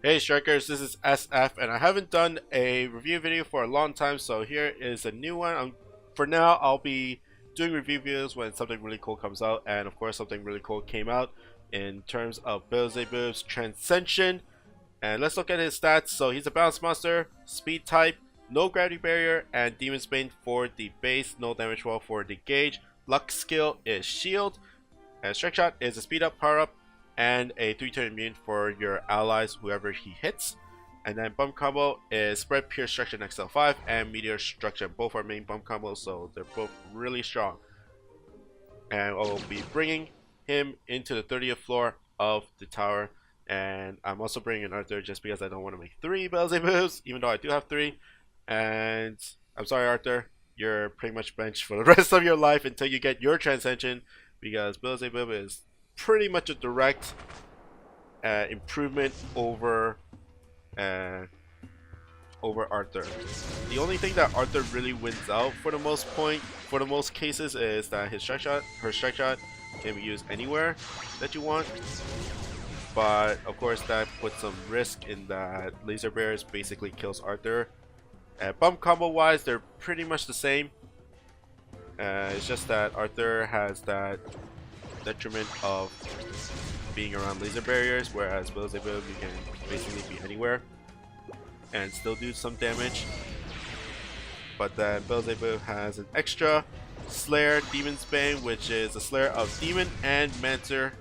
Hey Strikers, this is SF and I haven't done a review video for a long time, so here is a new one. For now, I'll be doing review videos when something really cool comes out, and of course something really cool came out in terms of Beelzebub's Transcension. And let's look at his stats. So he's a balance monster, speed type, no gravity barrier, and Demon's Bane for the base, no damage wall for the gauge. Luck skill is shield, and strike shot is a speed up power up and a 3-turn immune for your allies, whoever he hits. And then bump combo is spread, pierce, destruction, XL5, and meteor destruction. Both are main bump combos, so they're both really strong. And I'll be bringing him into the 30th floor of the tower. And I'm also bringing in Arthur just because I don't want to make 3 Beelzebubs, even though I do have 3. And I'm sorry, Arthur, you're pretty much benched for the rest of your life until you get your Transcension, because Beelzebub is pretty much a direct improvement over Arthur. The only thing that Arthur really wins out for the most cases is that her strike shot can be used anywhere that you want. But of course that puts some risk in that laser bears basically kills Arthur. Bump combo wise, they're pretty much the same. It's just that Arthur has that detriment of being around laser barriers, whereas Beelzebub you can basically be anywhere and still do some damage. But then Beelzebub has an extra Slayer Demon's Bane, which is a Slayer of Demon and Mancer.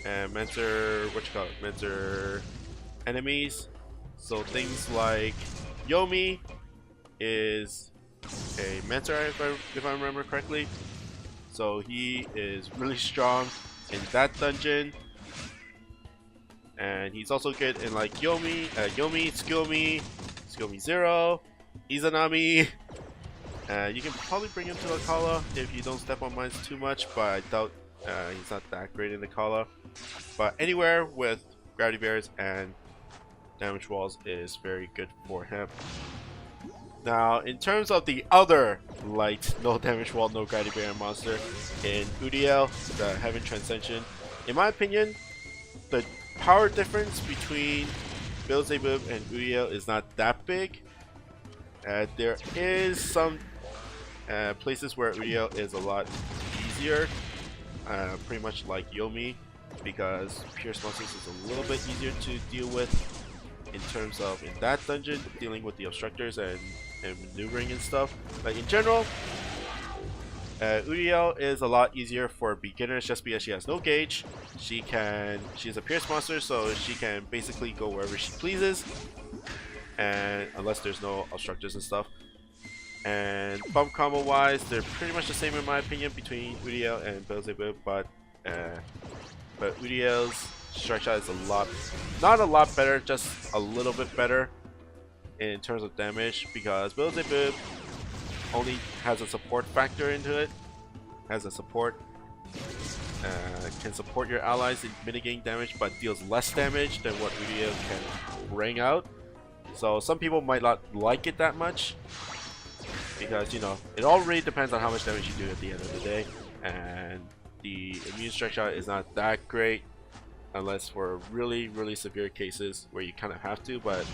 And Mancer, Mancer enemies. So things like Yomi is a Mancer, if I remember correctly. So he is really strong in that dungeon, and he's also good in like Yomi, Skilmi 0, Izanami. You can probably bring him to Akala if you don't step on mines too much, but I doubt he's not that great in the Akala. But anywhere with gravity bears and damage walls is very good for him. Now, in terms of the other light, no damage wall, no gravity barrier monster in Uriel, the Heaven Transcension, in my opinion, the power difference between Beelzebub and Uriel is not that big. There is some places where Uriel is a lot easier, pretty much like Yomi, because Pierce monsters is a little bit easier to deal with in terms of in that dungeon, dealing with the obstructors and maneuvering and stuff. Like in general, Uriel is a lot easier for beginners just because she has no gauge. She's a pierce monster, so she can basically go wherever she pleases, and unless there's no obstructors and stuff. And bump combo wise, they're pretty much the same in my opinion between Uriel and Beelzebub, but Uriel's strike shot is not a lot better, just a little bit better in terms of damage, because Beelzebub only has a support factor into it, can support your allies in mitigating damage, but deals less damage than what Uriel can bring out. So some people might not like it that much, because, you know, it all really depends on how much damage you do at the end of the day, and the immune strike shot is not that great unless for really severe cases where you kind of have to. But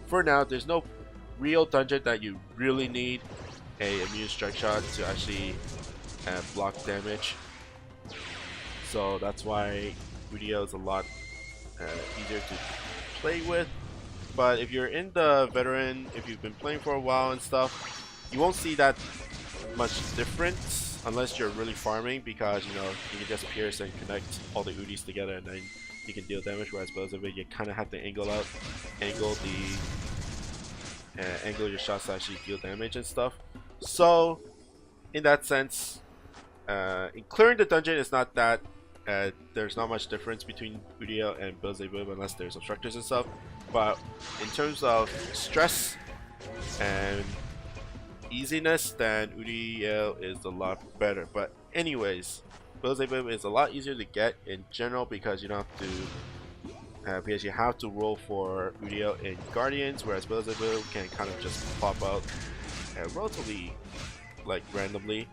for now, there's no real dungeon that you really need a immune strike shot to actually block damage. So that's why Uriel is a lot easier to play with. But if you're in the veteran, if you've been playing for a while and stuff, you won't see that much difference unless you're really farming, because, you know, you can just pierce and connect all the Udis together and then you can deal damage, whereas Beelzebub you kind of have to angle your shots to actually deal damage and stuff. So in that sense, in clearing the dungeon, it's not that there's not much difference between Uriel and Beelzebub unless there's obstructors and stuff. But in terms of stress and easiness, then Uriel is a lot better. But anyways, Beelzebub is a lot easier to get in general, because you don't have to because you have to roll for Uriel in Guardians, whereas Beelzebub can kind of just pop out relatively like randomly.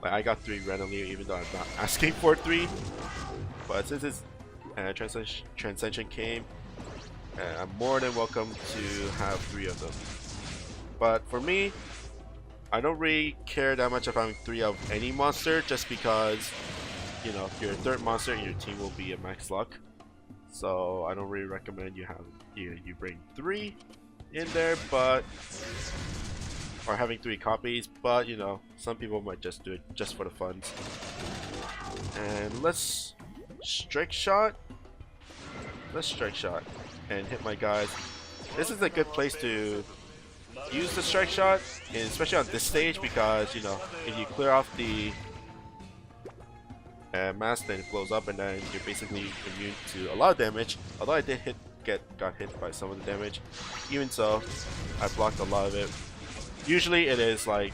Like I got 3 randomly, even though I'm not asking for 3. But since it's Transcension came, I'm more than welcome to have 3 of them. But for me, I don't really care that much if having 3 of any monster, just because, you know, your third monster in your team will be a max luck. So I don't really recommend you bring 3 in there, but or having 3 copies. But you know, some people might just do it just for the fun. And let's strike shot. Let's strike shot and hit my guys. This is a good place to use the strike shot, and especially on this stage, because you know, if you clear off the mask, then it blows up, and then you're basically immune to a lot of damage. Although I did got hit by some of the damage, even so, I blocked a lot of it. Usually it is like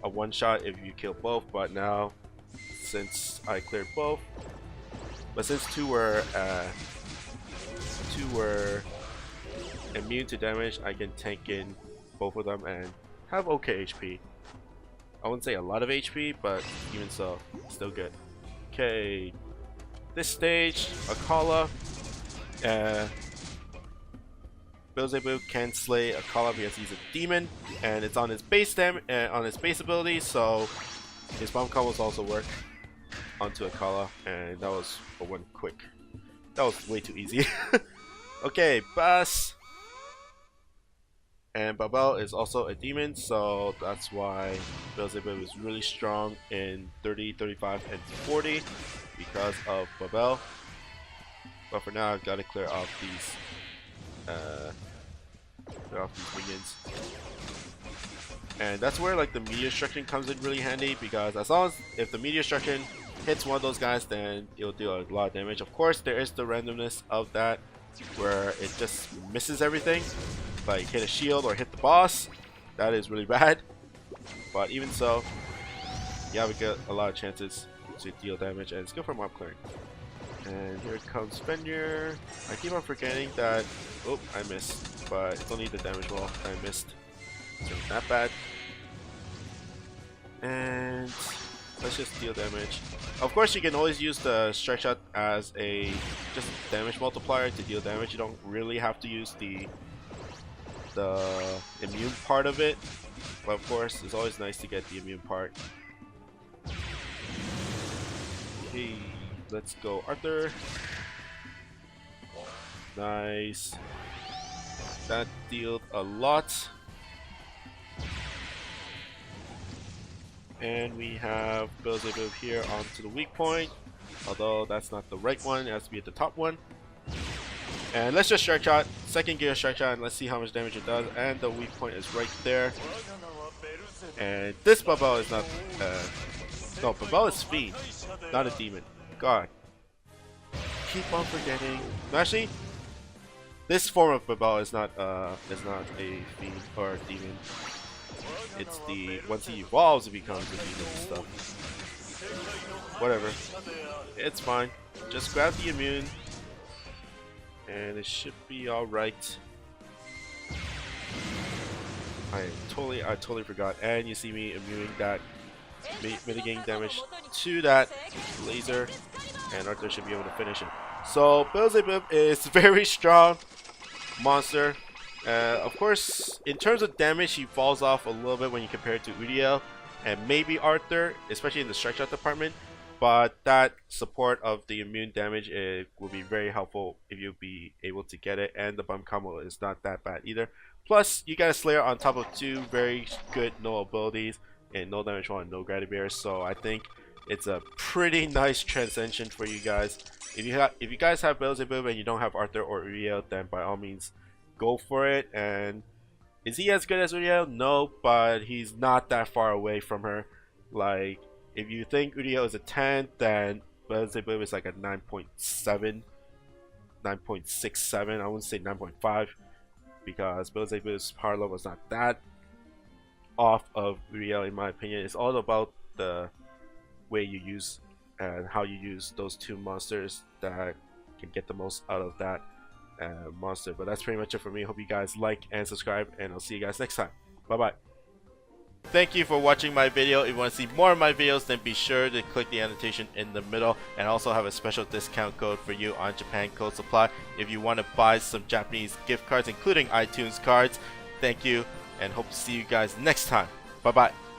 a one shot if you kill both, but now since I cleared both, but since two were immune to damage, I can tank in both of them and have okay HP. I wouldn't say a lot of HP, but even so, still good. Okay, this stage, Akala. Beelzebub can slay Akala because he's a demon, and it's on his base on his base ability, so his bomb combos also work onto Akala, and that was for one quick. That was way too easy. Okay, Bass. And Babel is also a demon, so that's why Beelzebub is really strong in 30, 35, and 40 because of Babel. But for now, I've got to clear off these minions. And that's where like the meteor destruction comes in really handy, because as long as if the meteor destruction hits one of those guys, then it'll do a lot of damage. Of course, there is the randomness of that, where it just misses everything. Like hit a shield or hit the boss, that is really bad. But even so, you have a lot of chances to deal damage, and it's good for mob clearing. And here comes Fenrir. I keep on forgetting that. Oh, I missed, but it's only the damage wall I missed. It's not that bad. And let's just deal damage. Of course, you can always use the strike shot as a just damage multiplier to deal damage. You don't really have to use the immune part of it, but of course it's always nice to get the immune part. Okay, let's go Arthur. Nice, that dealt a lot. And we have Beelzebub here onto the weak point, although that's not the right one, it has to be at the top one. And let's just strike shot, second gear strike shot, and let's see how much damage it does. And the weak point is right there. And this Babel is not, no, Babel is Fiend, not a demon. God, keep on forgetting. No, actually, this form of Babel is not a Fiend or a demon. It's the once he evolves, it becomes a demon and stuff. Whatever, it's fine. Just grab the immune. And it should be alright. I totally forgot. And you see me immuning that, mitigating damage to that laser, and Arthur should be able to finish it. So Beelzebub is very strong monster. Of course, in terms of damage, he falls off a little bit when you compare it to Uriel and maybe Arthur, especially in the strike shot department. But that support of the immune damage will be very helpful if you'll be able to get it, and the bomb combo is not that bad either. Plus, you got a Slayer on top of 2 very good null abilities and no damage wall and no gravity bears, so I think it's a pretty nice transcension for you guys. If you guys have Beelzebub and you don't have Arthur or Uriel, then by all means go for it. And is he as good as Uriel? No, but he's not that far away from her. Like, if you think Uriel is a 10, then Beelzebub is like a 9.7, 9.67. I wouldn't say 9.5, because Beelzebub's power level is not that off of Uriel in my opinion. It's all about the way you use and how you use those 2 monsters that can get the most out of that monster. But that's pretty much it for me. Hope you guys like and subscribe, and I'll see you guys next time. Bye bye. Thank you for watching my video. If you want to see more of my videos, then be sure to click the annotation in the middle, and I also have a special discount code for you on JapanCodeSupply if you want to buy some Japanese gift cards, including iTunes cards. Thank you, and hope to see you guys next time. Bye bye.